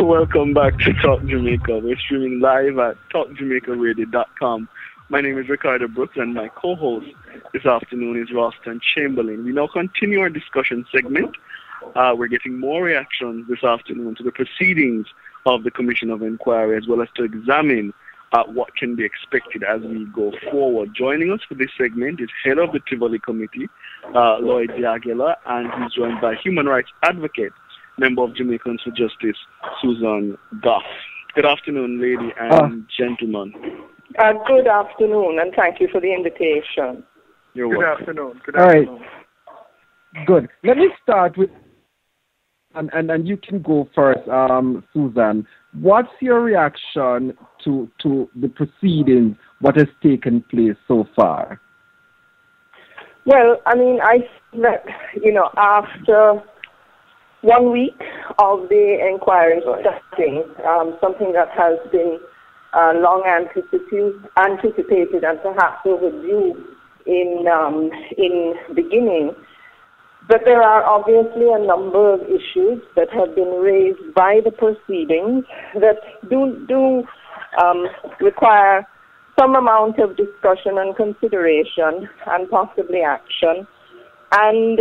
Welcome back to Talk Jamaica. We're streaming live at talkjamaicaradio.com. My name is Ricardo Brooks, and my co-host this afternoon is Roston Chamberlain. We now continue our discussion segment. We're getting more reactions this afternoon to the proceedings of the Commission of Enquiry, as well as to examine what can be expected as we go forward. Joining us for this segment is head of the Tivoli Committee, Lloyd, and he's joined by human rights advocate, member of Jamaicans for Justice, Susan Goffe. Good afternoon, lady and gentlemen. Good afternoon, and thank you for the invitation. You're Good welcome. afternoon. Good All afternoon. right. Good. Let me start with, and you can go first, Susan. What's your reaction to the proceedings, what has taken place so far? Well, I mean, I think that, after 1 week of the inquiry starting, something that has been long anticipated and perhaps overdue in beginning, but there are obviously a number of issues that have been raised by the proceedings that do require some amount of discussion and consideration and possibly action. And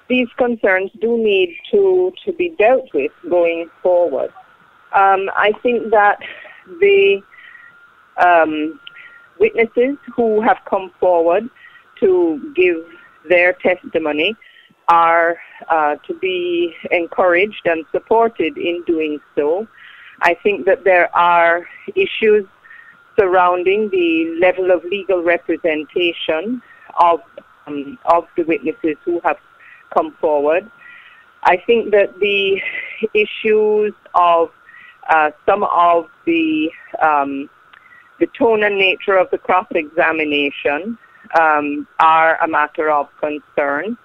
these concerns do need to be dealt with going forward. I think that the witnesses who have come forward to give their testimony are to be encouraged and supported in doing so. I think that there are issues surrounding the level of legal representation of the witnesses who have come forward. I think that the issues of some of the tone and nature of the cross-examination are a matter of concern.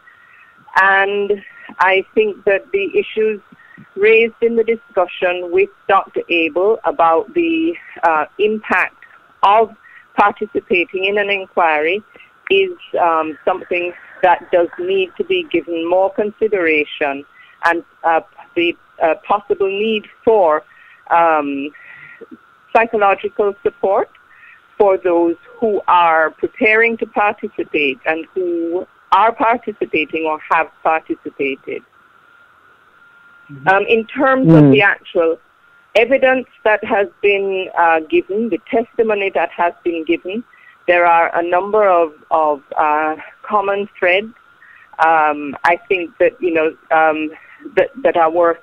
And I think that the issues raised in the discussion with Dr. Abel about the impact of participating in an inquiry is something that does need to be given more consideration, and the possible need for psychological support for those who are preparing to participate and who are participating or have participated. In terms of the actual evidence that has been given, the testimony that has been given, there are a number of common threads. I think that that are worth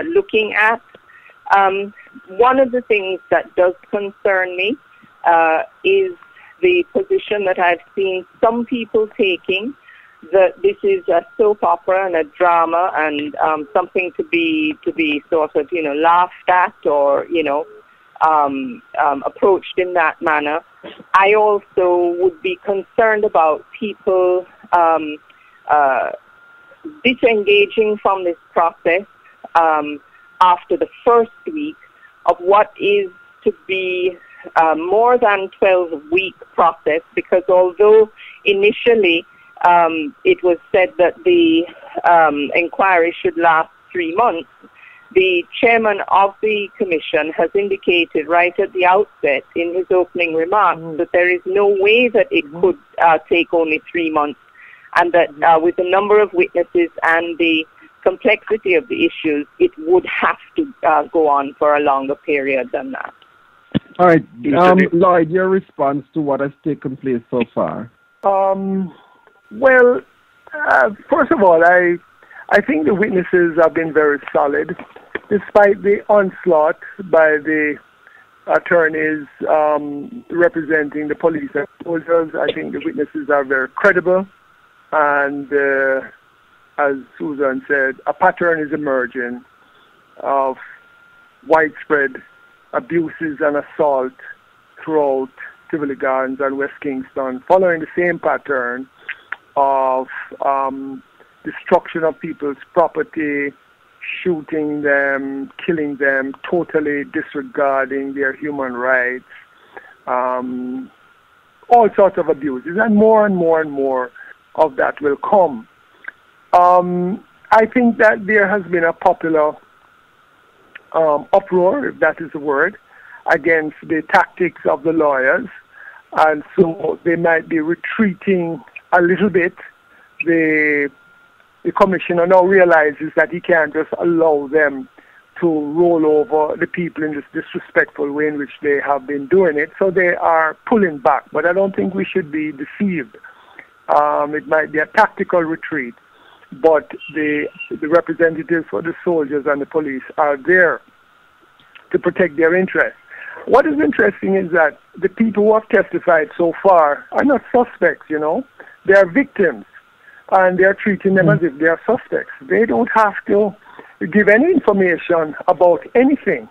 looking at. One of the things that does concern me is the position that I've seen some people taking, that this is a soap opera and a drama and something to be sort of laughed at or approached in that manner. I also would be concerned about people disengaging from this process after the first week of what is to be more than 12-week process, because although initially it was said that the inquiry should last 3 months, the chairman of the commission has indicated right at the outset in his opening remarks that there is no way that it could take only 3 months, and that with the number of witnesses and the complexity of the issues, it would have to go on for a longer period than that. All right, Lloyd, your response to what has taken place so far? Well, first of all, I think the witnesses have been very solid, despite the onslaught by the attorneys representing the police and soldiers. I think the witnesses are very credible, and as Susan said, a pattern is emerging of widespread abuses and assault throughout Tivoli Gardens and West Kingston, following the same pattern of destruction of people's property, shooting them, killing them, totally disregarding their human rights, all sorts of abuses, and more of that will come. I think that there has been a popular uproar, if that is the word, against the tactics of the lawyers. And so they might be retreating a little bit. The commissioner now realizes that he can't just allow them to roll over the people in this disrespectful way in which they have been doing it. So they are pulling back. But I don't think we should be deceived. It might be a tactical retreat, but the representatives for the soldiers and the police are there to protect their interests. What is interesting is that the people who have testified so far are not suspects, you know. They are victims, and they are treating them as if they are suspects. They don't have to give any information about anything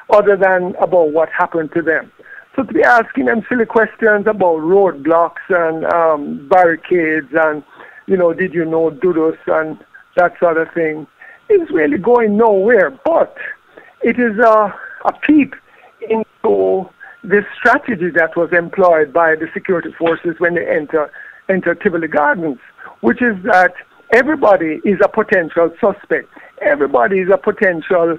other than about what happened to them. So to be asking them silly questions about roadblocks and barricades and, you know, did you know Dudos and that sort of thing is really going nowhere. But it is a peep into the strategy that was employed by the security forces when they enter Tivoli Gardens, which is that everybody is a potential suspect. Everybody is a potential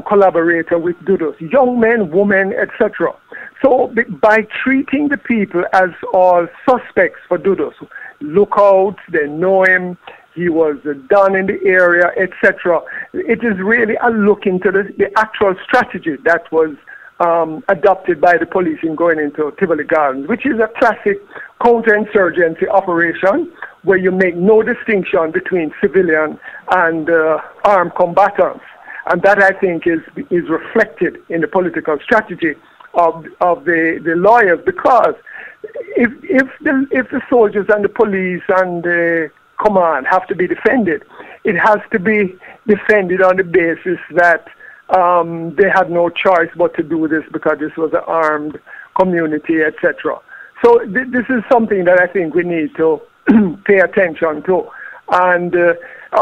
collaborator with Dudos, young men, women, etc. So by treating the people as all suspects for Dudos, lookouts, they know him, he was done in the area, etc. It is really a look into the actual strategy that was adopted by the police in going into Tivoli Gardens, which is a classic counterinsurgency operation where you make no distinction between civilian and armed combatants. And that, I think, is reflected in the political strategy of the lawyers, because if the soldiers and the police and the command have to be defended, it has to be defended on the basis that they had no choice but to do this because this was an armed community, etc. So this is something that I think we need to pay attention to. And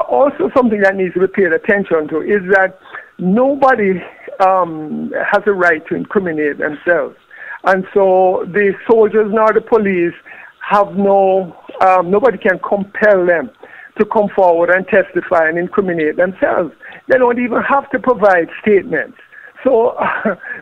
also something that needs to be paid attention to is that nobody has a right to incriminate themselves. And so the soldiers nor the police have nobody can compel them to come forward and testify and incriminate themselves. They don't even have to provide statements. So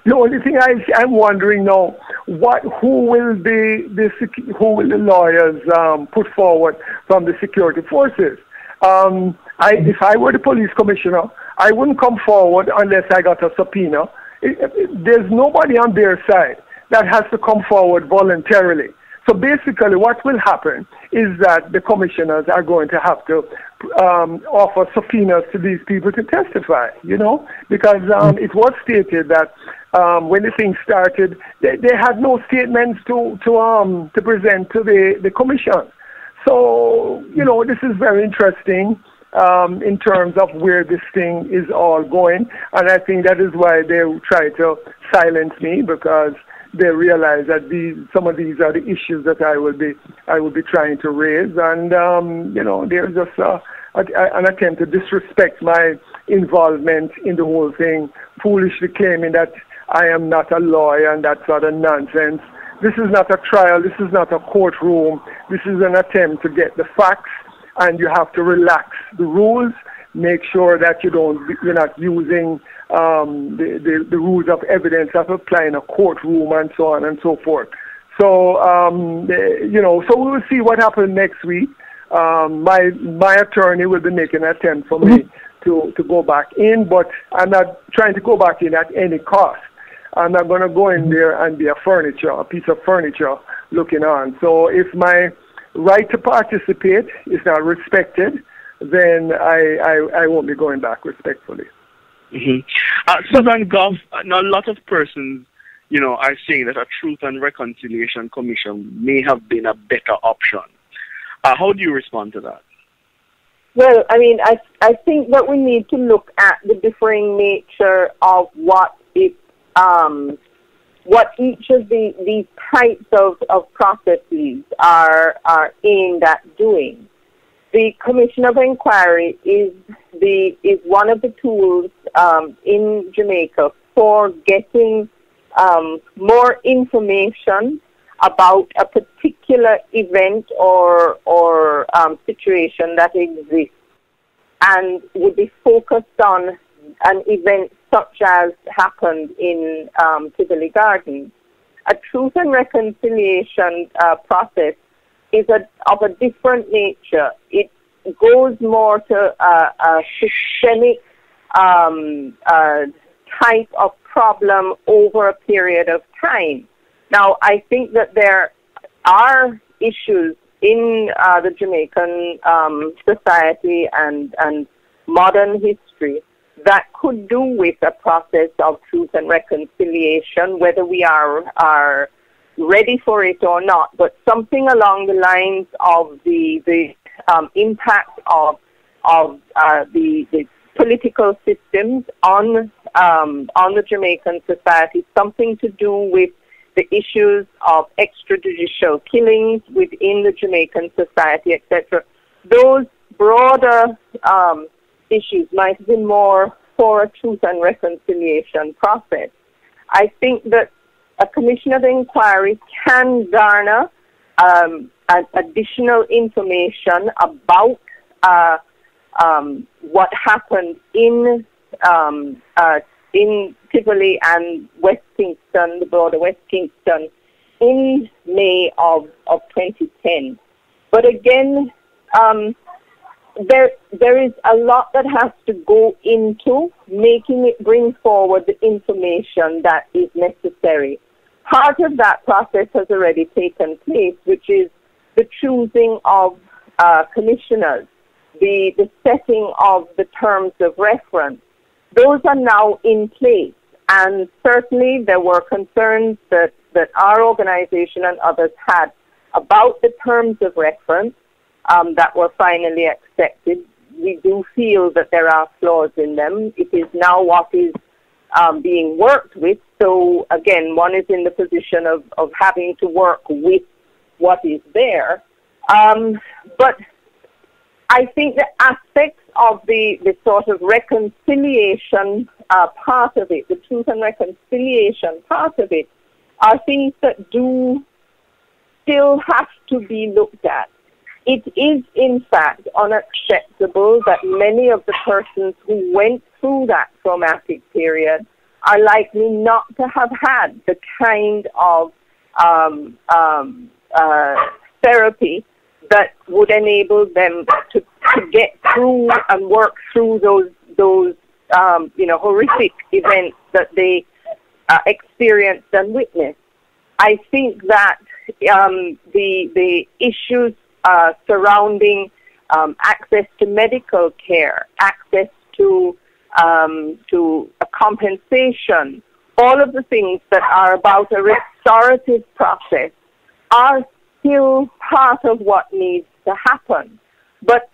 the only thing I'm wondering now, who will the lawyers put forward from the security forces? If I were the police commissioner, I wouldn't come forward unless I got a subpoena. There's nobody on their side that has to come forward voluntarily. So basically what will happen is that the commissioners are going to have to offer subpoenas to these people to testify, you know, because it was stated that when the thing started, they had no statements to present to the commission. So, you know, this is very interesting in terms of where this thing is all going. And I think that is why they try to silence me, because they realize that some of these are the issues that I will be trying to raise. And, you know, there's just an attempt to disrespect my involvement in the whole thing, foolishly claiming that I am not a lawyer and that sort of nonsense. This is not a trial. This is not a courtroom. This is an attempt to get the facts, and you have to relax the rules. Make sure that you're not using the rules of evidence that apply in a courtroom and so on and so forth. So you know, so we will see what happens next week. My attorney will be making an attempt for me to go back in, but I'm not trying to go back in at any cost. I'm not going to go in there and be a piece of furniture looking on. So if my right to participate is not respected, then I won't be going back respectfully. So then, Goffe, now a lot of persons, you know, are saying that a Truth and Reconciliation Commission may have been a better option. How do you respond to that? Well, I mean, I think that we need to look at the differing nature of what each of these types of processes are aimed at doing. The Commission of Enquiry is one of the tools in Jamaica for getting more information about a particular event or situation that exists, and would be focused on an event such as happened in Tivoli Gardens. A truth and reconciliation process is of a different nature. It goes more to a systemic type of problem over a period of time. Now, I think that there are issues in the Jamaican society and modern history that could do with a process of truth and reconciliation, whether we are ready for it or not, but something along the lines of the impact of the political systems on the Jamaican society, something to do with the issues of extrajudicial killings within the Jamaican society, etc. Those broader issues might have been more for a truth and reconciliation process. I think that a commission of inquiry can garner additional information about what happened in Tivoli and West Kingston, the broader West Kingston, in May of 2010. But again, there is a lot that has to go into making it bring forward the information that is necessary. Part of that process has already taken place, which is the choosing of commissioners, the setting of the terms of reference. Those are now in place, and certainly there were concerns that our organization and others had about the terms of reference that were finally accepted. We do feel that there are flaws in them. It is now what is being worked with. So again, one is in the position of having to work with what is there. But I think the aspects of the sort of reconciliation part of it, the truth and reconciliation part of it, are things that do still have to be looked at. It is, in fact, unacceptable that many of the persons who went through that traumatic period are likely not to have had the kind of therapy that would enable them to get through and work through those horrific events that they experienced and witnessed. I think that the issues surrounding access to medical care, access to a compensation, all of the things that are about a restorative process are still part of what needs to happen. But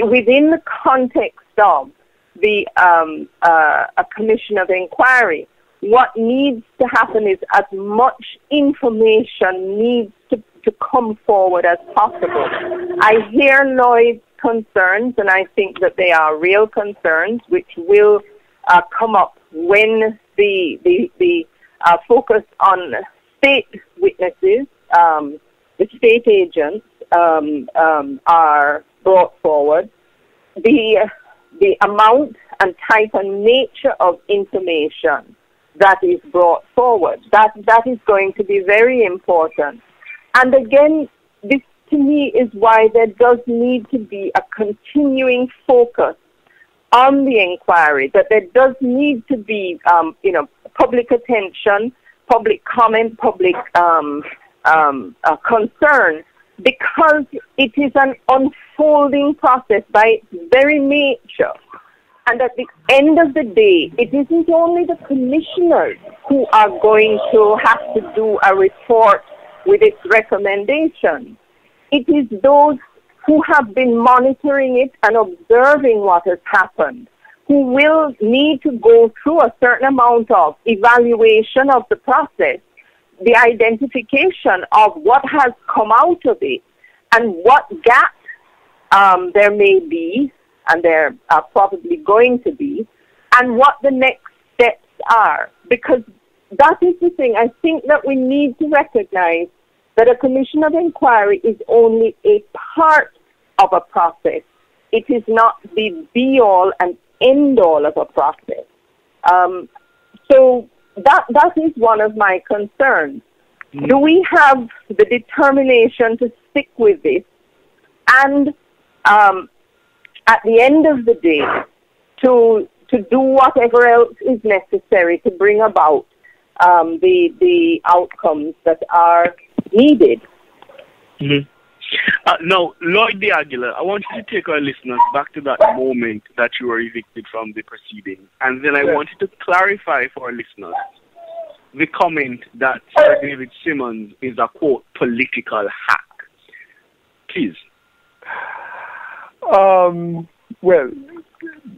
within the context of a commission of inquiry, what needs to happen is as much information needs to come forward as possible. I hear Lloyd's concerns, and I think that they are real concerns, which will come up when the focus on state witnesses, the state agents, are brought forward. The amount and type and nature of information that is brought forward, that is going to be very important. And again, this to me is why there does need to be a continuing focus on the inquiry, that there does need to be, public attention, public comment, public concern, because it is an unfolding process by its very nature. And at the end of the day, it isn't only the commissioners who are going to have to do a report with its recommendations. It is those who have been monitoring it and observing what has happened, who will need to go through a certain amount of evaluation of the process, the identification of what has come out of it, and what gaps there may be, and there are probably going to be, and what the next steps are. Because that is the thing. I think that we need to recognize that a commission of inquiry is only a part of a process. It is not the be-all and end all of a process. So that is one of my concerns. Do we have the determination to stick with this and at the end of the day to do whatever else is necessary to bring about the outcomes that are needed? Now, Lloyd de Aguilar, I want you to take our listeners back to that moment that you were evicted from the proceedings, and then I want you to clarify for our listeners the comment that Sir David Simmons is a, quote, political hack. Please. Well,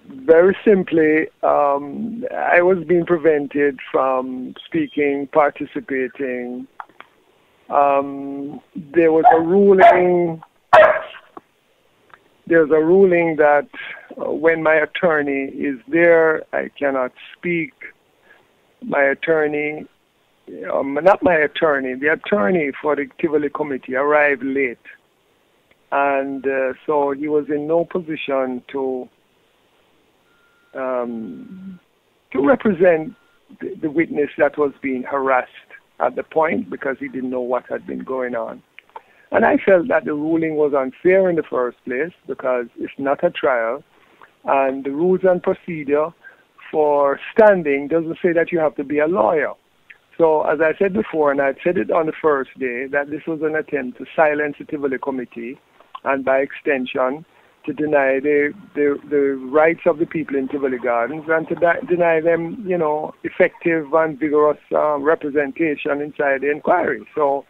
very simply, I was being prevented from speaking, participating. There was a ruling. There's a ruling that when my attorney is there, I cannot speak. My attorney, not my attorney, the attorney for the Tivoli committee arrived late. And so he was in no position to represent the witness that was being harassed at the point because he didn't know what had been going on. And I felt that the ruling was unfair in the first place because it's not a trial, and the rules and procedure for standing doesn't say that you have to be a lawyer. So as I said before, and I said it on the first day, that this was an attempt to silence the Tivoli committee and by extension to deny the rights of the people in Tivoli Gardens and to deny them, effective and vigorous representation inside the inquiry. So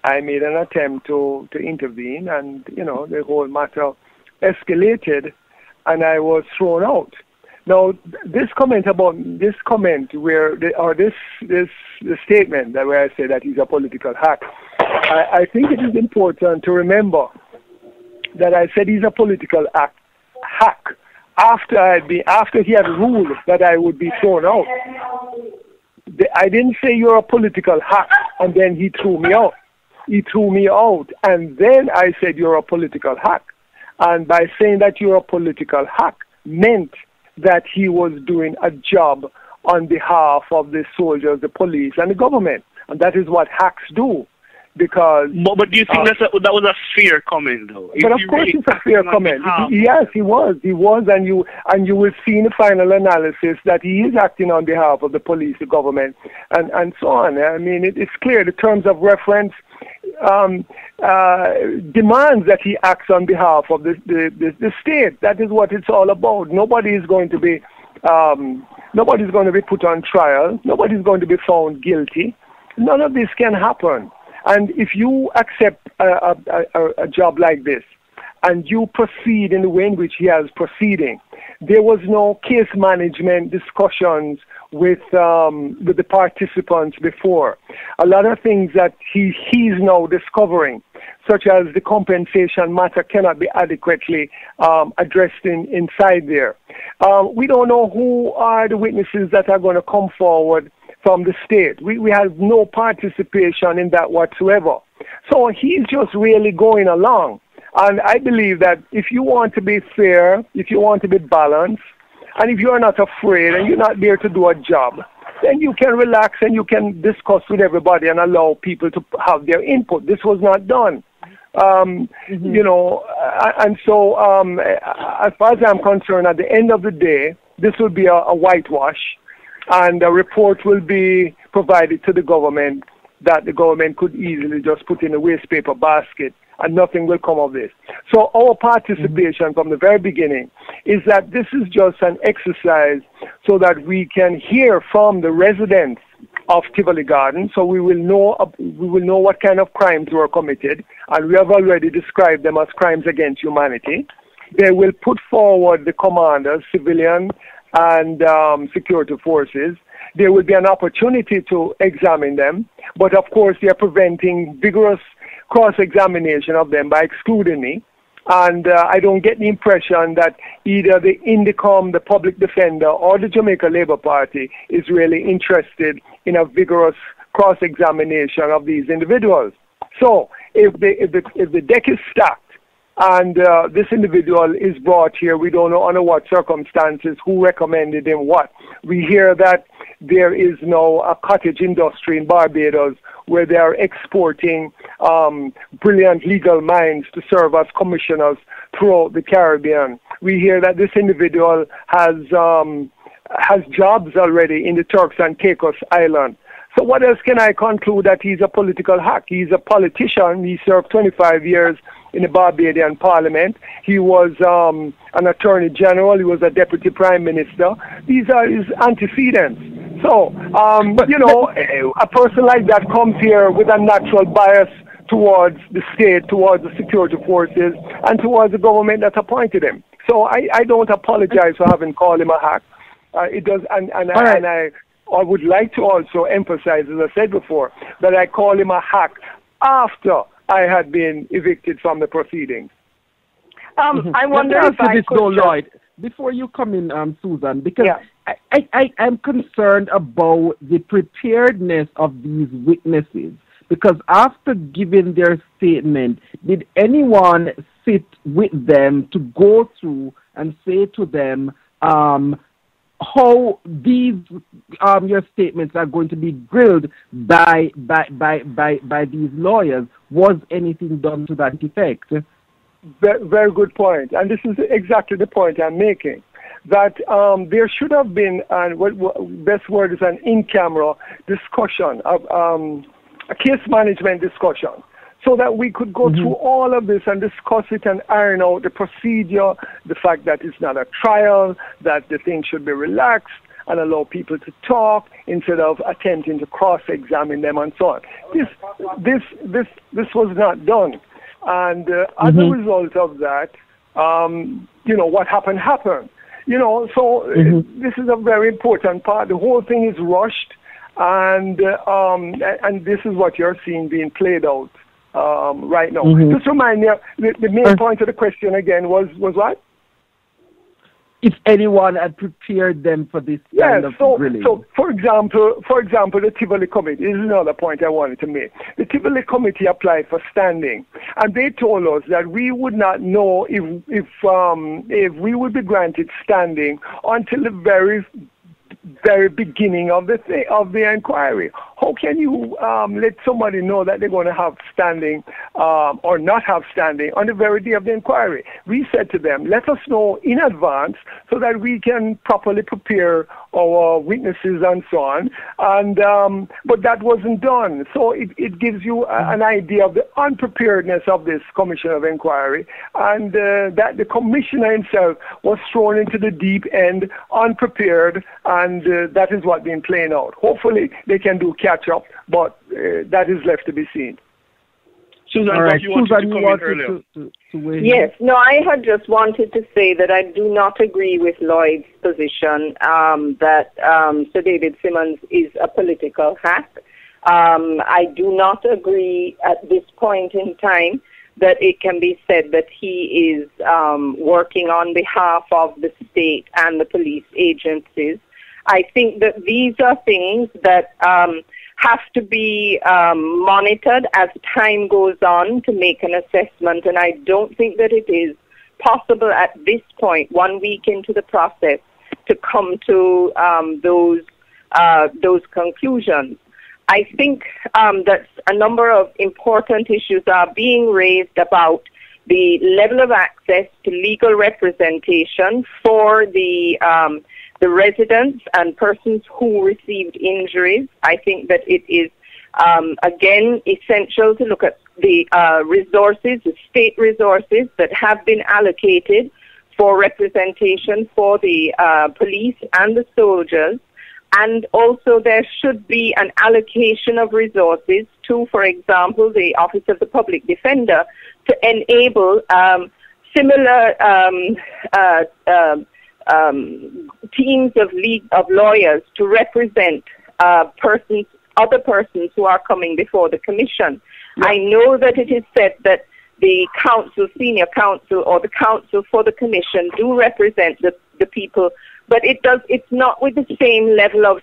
I made an attempt to intervene, and, the whole matter escalated, and I was thrown out. Now, this comment where, the statement that where I say that he's a political hack, I think it is important to remember that I said he's a political hack after he had ruled that I would be thrown out. I didn't say you're a political hack and then he threw me out. He threw me out, and then I said you're a political hack. And by saying that you're a political hack meant that he was doing a job on behalf of the soldiers, the police, and the government. And that is what hacks do. Because but do you think that was a fair comment, though? But of course it's a fair comment. Yes, he was, and you will see in the final analysis that he is acting on behalf of the police, the government, and so on. I mean, it's clear. The terms of reference demands that he acts on behalf of the state. That is what it's all about. Nobody is going to be put on trial. Nobody is going to be found guilty. None of this can happen. And if you accept a job like this and you proceed in the way in which he is proceeding, there was no case management discussions with the participants before. A lot of things that he's now discovering, such as the compensation matter, cannot be adequately addressed inside there. We don't know who are the witnesses that are going to come forward from the state. We have no participation in that whatsoever. So he's just really going along. And I believe that if you want to be fair, if you want to be balanced, and if you're not afraid and you're not there to do a job, then you can relax and you can discuss with everybody and allow people to have their input. This was not done. And so as far as I'm concerned, at the end of the day, this will be a whitewash, and a report will be provided to the government that the government could easily just put in a waste paper basket, and nothing will come of this. So our participation from the very beginning is that this is just an exercise so that we can hear from the residents of Tivoli Gardens, so we will know what kind of crimes were committed, and we have already described them as crimes against humanity. They will put forward the commanders, civilian and security forces. There will be an opportunity to examine them, but of course they are preventing vigorous cross-examination of them by excluding me. And I don't get the impression that either the INDECOM, the public defender, or the Jamaica Labour Party is really interested in a vigorous cross-examination of these individuals. So if the deck is stacked, and this individual is brought here. We don't know under what circumstances, who recommended him what. We hear that there is now a cottage industry in Barbados where they are exporting brilliant legal minds to serve as commissioners throughout the Caribbean. We hear that this individual has jobs already in the Turks and Caicos Island. So what else can I conclude? That he's a political hack. He's a politician. He served 25 years in the Barbadian Parliament. He was an attorney general. He was a deputy prime minister. These are his antecedents. So, you know, a person like that comes here with a natural bias towards the state, towards the security forces, and towards the government that appointed him. So I don't apologize for having called him a hack. It does, and I would like to also emphasize, as I said before, that I call him a hack after I had been evicted from the proceedings. I wonder if I could Lloyd, before you come in, Susan, because I am concerned about the preparedness of these witnesses. Because after giving their statement, did anyone sit with them to go through and say to them how these your statements are going to be grilled by these lawyers? Was anything done to that effect? Very good point, and this is exactly the point I'm making. That there should have been, and what best word is an in-camera discussion of a case management discussion, so that we could go through all of this and discuss it and iron out the procedure, the fact that it's not a trial, that the thing should be relaxed and allow people to talk instead of attempting to cross-examine them and so on. This was not done. And as a result of that, you know, what happened. You know, so this is a very important part. The whole thing is rushed, and this is what you're seeing being played out right now. Just remind me, the main point of the question again was what? If anyone had prepared them for this kind of grilling. So, for example, the Tivoli Committee, this is another point I wanted to make. The Tivoli Committee applied for standing, and they told us that we would not know if we would be granted standing until the very beginning of the inquiry. How can you let somebody know that they're going to have standing or not have standing on the very day of the inquiry? We said to them, let us know in advance so that we can properly prepare our witnesses and so on. And but that wasn't done. So it gives you an idea of the unpreparedness of this Commission of Inquiry, and that the Commissioner himself was thrown into the deep end, unprepared, and that is what's been playing out. Hopefully they can do catch up, but that is left to be seen. Susan, you wanted to comment earlier. Yes, no, I had just wanted to say that I do not agree with Lloyd's position that Sir David Simmons is a political hack. I do not agree at this point in time that it can be said that he is working on behalf of the state and the police agencies. I think that these are things that have to be monitored as time goes on to make an assessment, and I don't think that it is possible at this point, 1 week into the process, to come to those conclusions. I think that a number of important issues are being raised about the level of access to legal representation for the residents and persons who received injuries. I think that it is, again, essential to look at the resources, the state resources that have been allocated for representation for the police and the soldiers. And also there should be an allocation of resources to, for example, the Office of the Public Defender to enable similar teams of lawyers to represent other persons who are coming before the commission. Yeah. I know that it is said that the council, senior counsel, or the counsel for the commission do represent the people, but it's not with the same level of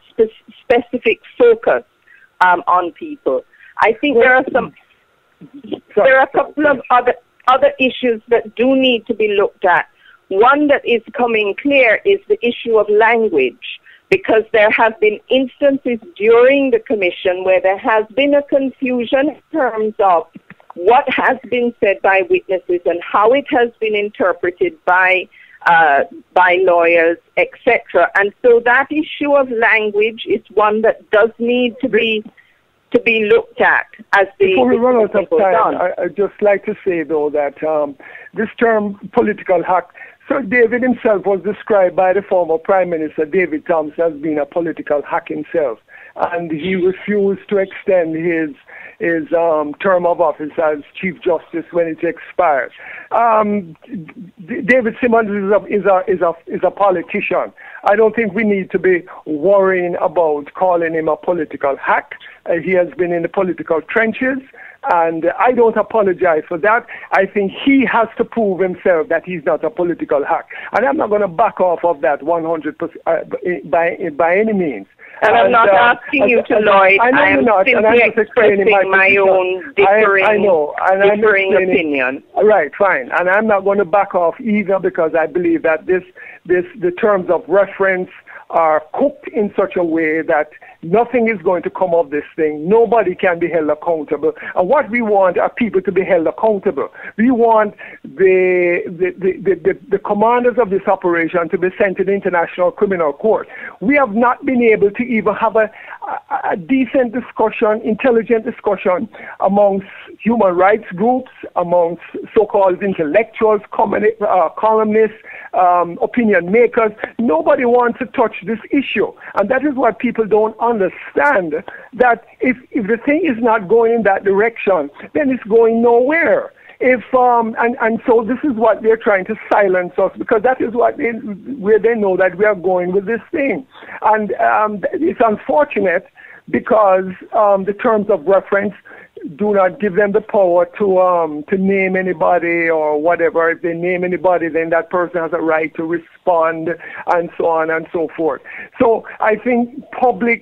specific focus on people. I think there are a couple of other other issues that do need to be looked at. One that is coming clear is the issue of language, because there have been instances during the commission where there has been a confusion in terms of what has been said by witnesses and how it has been interpreted by lawyers, etc. And so that issue of language is one that does need to be looked at as the Before we run out of time, I'd just like to say, though, that this term political hack, Sir David himself was described by the former Prime Minister David Thompson as being a political hack himself, and he refused to extend his term of office as Chief Justice when it expires. David Simmons is a politician. I don't think we need to be worrying about calling him a political hack. He has been in the political trenches, and I don't apologize for that. I think he has to prove himself that he's not a political hack. And I'm not going to back off of that 100% by any means. And I'm not asking you to, Lloyd. I am simply expressing my own differing opinion. Right, fine. And I'm not going to back off either, because I believe that the terms of reference are cooked in such a way that nothing is going to come of this thing. Nobody can be held accountable. And what we want are people to be held accountable. We want the commanders of this operation to be sent to the International Criminal Court. We have not been able to even have a decent discussion, intelligent discussion amongst human rights groups, amongst so-called intellectuals, columnists, opinion makers. Nobody wants to touch this issue. And that is what people don't understand, that if the thing is not going in that direction, then it's going nowhere. And so this is what they're trying to silence us, because that is where they know that we are going with this thing. And it's unfortunate, because the terms of reference do not give them the power to name anybody or whatever. If they name anybody, then that person has a right to respond, and so on and so forth. So I think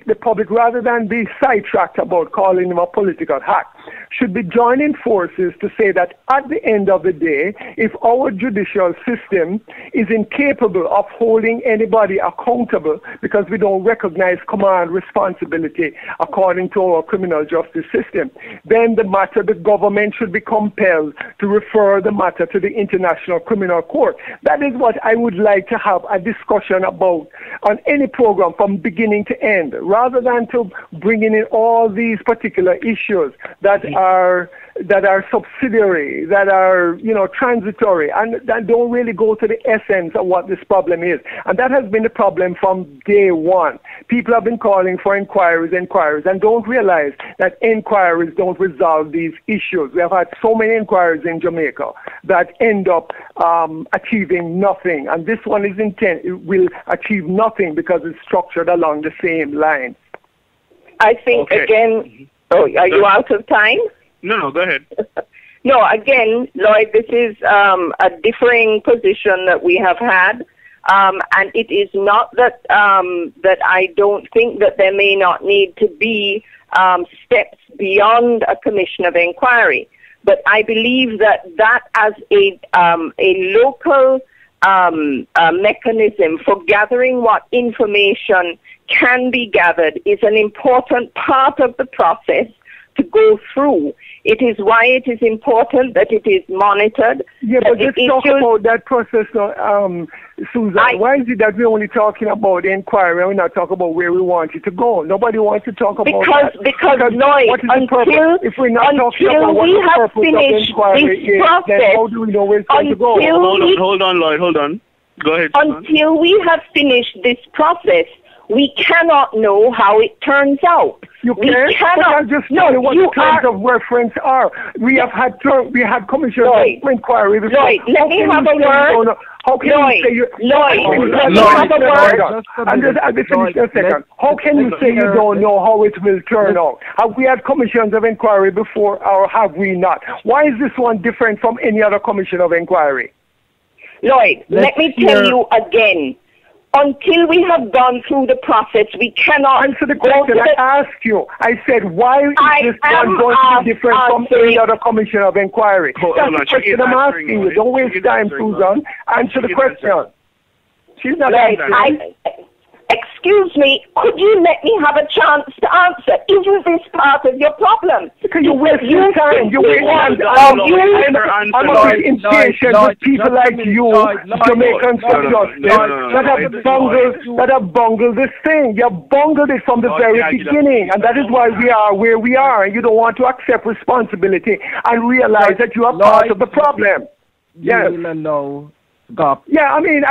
the public, rather than be sidetracked about calling him a political hack, should be joining forces to say that at the end of the day, if our judicial system is incapable of holding anybody accountable because we don't recognize command responsibility according to our criminal justice system, then the government should be compelled to refer the matter to the International Criminal Court. That is what I would like to have a discussion about on any program from beginning to end, rather than to bringing in all these particular issues that are subsidiary, that are, transitory, and that don't really go to the essence of what this problem is. And that has been the problem from day one. People have been calling for inquiries, and don't realize that inquiries don't resolve these issues. We have had so many inquiries in Jamaica that end up achieving nothing. And this one will achieve nothing because it's structured along the same line. I think, again, are you out of time? No, go ahead. No, again, Lloyd, this is a differing position that we have had, and it is not that that I don't think that there may not need to be steps beyond a commission of inquiry, but I believe that as a local mechanism for gathering what information can be gathered is an important part of the process to go through. It is why it is important that it is monitored. Yeah, but let's talk about that process now, Susan. Why is it that we're only talking about the inquiry and we're not talking about where we want it to go? Nobody wants to talk about that. Because Lloyd, until we have finished this process, then how do we know where it's going to go? Hold on, Lloyd, hold on. Go ahead, Susan. Until we have finished this process, we cannot know how it turns out. You cannot just tell you what the terms of reference are. We have had commissions of inquiry before. Lloyd, let me have a word. How can you say you? Lloyd, let me have a word. I'll be finished in a second. How can you say you don't know how it will turn out? Have we had commissions of inquiry before, or have we not? Why is this one different from any other commission of inquiry? Lloyd, let me tell you again. until we have gone through the process, we cannot answer the question I asked you. I said, why is this one going to be different from any other commission of inquiry? That's the question I'm asking you. Don't waste time, Susan. Answer the question. She's not answering. Excuse me, could you let me have a chance to answer? Isn't this part of your problem? Because you waste your time. You waste time. I'm impatient with people like you, Jamaicans for justice, that have bungled this thing. You have bungled it from the very beginning, and that is why we are where we are, and you don't want to accept responsibility and realize that you are part of the problem. Yes. Goffe. Yeah, I mean,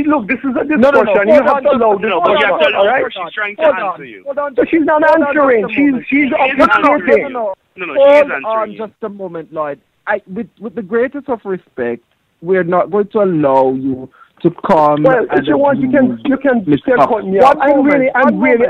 look, this is a discussion. You have to allow this discussion, all right? She's trying to answer you. So she's not answering. She's objecting. No, hold on just a moment, Lloyd. With the greatest of respect, we're not going to allow you to come. Well, if you want, you can still cut me off. I'm really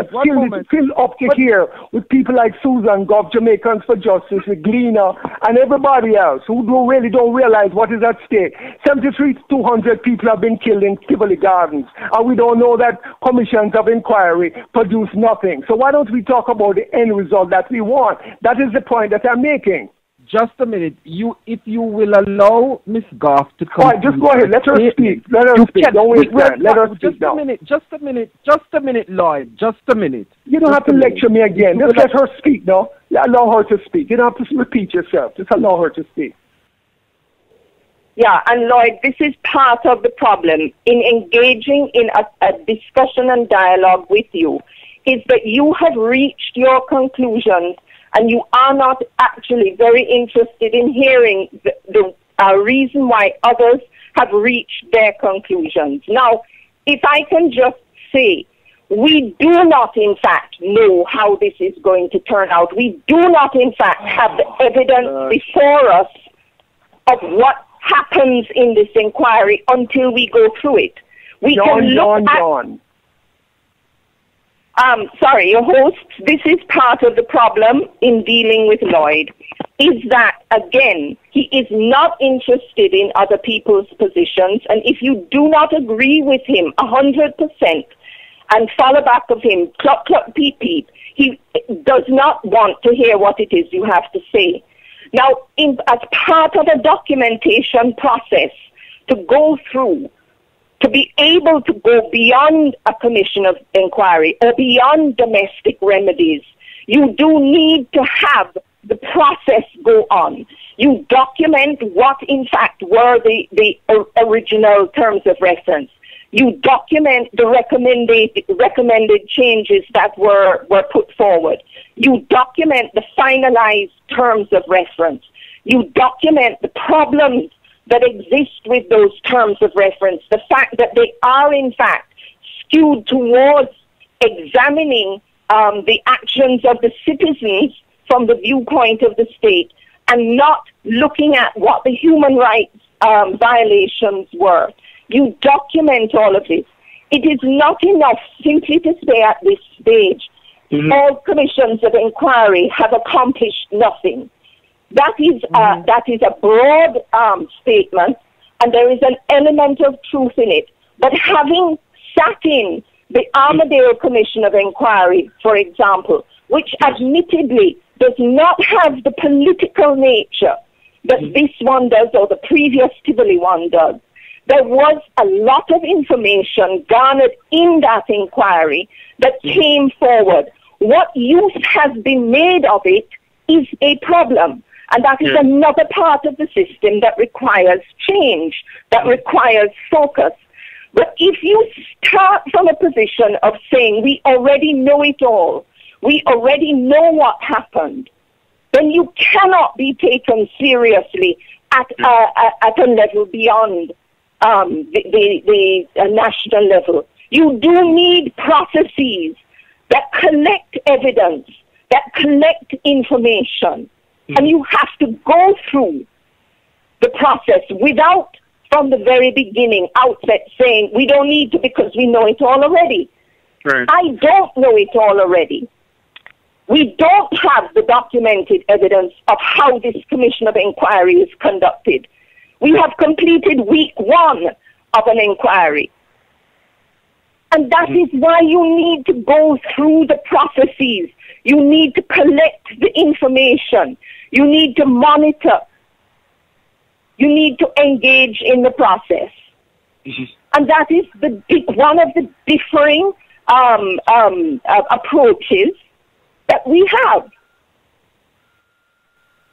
filled up to here with people like Susan Goffe, Jamaicans for Justice, with Gleaner, and everybody else who don't realize what is at stake. 200 people have been killed in Tivoli Gardens, and we don't know that commissions of inquiry produce nothing. So why don't we talk about the end result that we want? That is the point that I'm making. Just a minute. If you will allow Miss Goffe to come. All right, just go ahead. Let her speak. Don't waste time. Let her speak now. Just a minute, Lloyd. Just a minute. You don't have to lecture me again. Just let her speak now. Allow her to speak. You don't have to repeat yourself. Just allow her to speak. Yeah, and Lloyd, this is part of the problem in engaging in a discussion and dialogue with you, is that you have reached your conclusions and you are not actually very interested in hearing the reason why others have reached their conclusions. Now, if I can just say, we do not, in fact, know how this is going to turn out. We do not, in fact, have the evidence before us of what happens in this inquiry until we go through it. Sorry, your hosts, this is part of the problem in dealing with Lloyd, is that, again, he is not interested in other people's positions, and if you do not agree with him 100% and follow back of him, cluck, cluck, peep, peep, he does not want to hear what it is you have to say. Now, as part of a documentation process to go through, to be able to go beyond a commission of inquiry or beyond domestic remedies, you do need to have the process go on. You document what, in fact, were the original terms of reference. You document the recommended changes that were put forward. You document the finalized terms of reference. You document the problems that exist with those terms of reference, the fact that they are, in fact, skewed towards examining the actions of the citizens from the viewpoint of the state and not looking at what the human rights violations were. You document all of this. It is not enough simply to say at this stage, all commissions of inquiry have accomplished nothing. That is a broad statement, and there is an element of truth in it. But having sat in the Armadale Commission of Inquiry, for example, which admittedly does not have the political nature that this one does or the previous Tivoli one does, there was a lot of information garnered in that inquiry that came forward. What use has been made of it is a problem. And that is another part of the system that requires change, that requires focus. But if you start from a position of saying, we already know it all, we already know what happened, then you cannot be taken seriously at a level beyond the national level. You do need processes that collect evidence, that collect information. And you have to go through the process without, from the very beginning, outset saying, we don't need to because we know it all already. Right. I don't know it all already. We don't have the documented evidence of how this commission of inquiry is conducted. We have completed week 1 of an inquiry. And that is why you need to go through the processes. You need to collect the information. You need to monitor. You need to engage in the process. And that is one of the differing approaches that we have.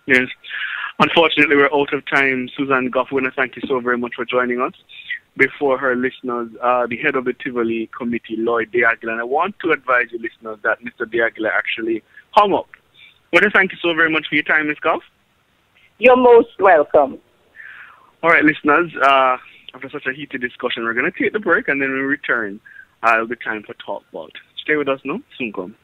Yes. Unfortunately, we're out of time. Susan Goffe, we want to thank you so very much for joining us. Before her listeners, the head of the Tivoli committee, Lloyd, and I want to advise you listeners that Mr. Diaghilev actually hung up. I want to thank you so very much for your time, Ms. Goffe. You're most welcome. All right, listeners, after such a heated discussion, we're going to take the break, and then when we return, it'll be time for Talk Vault. Stay with us now. Soon come.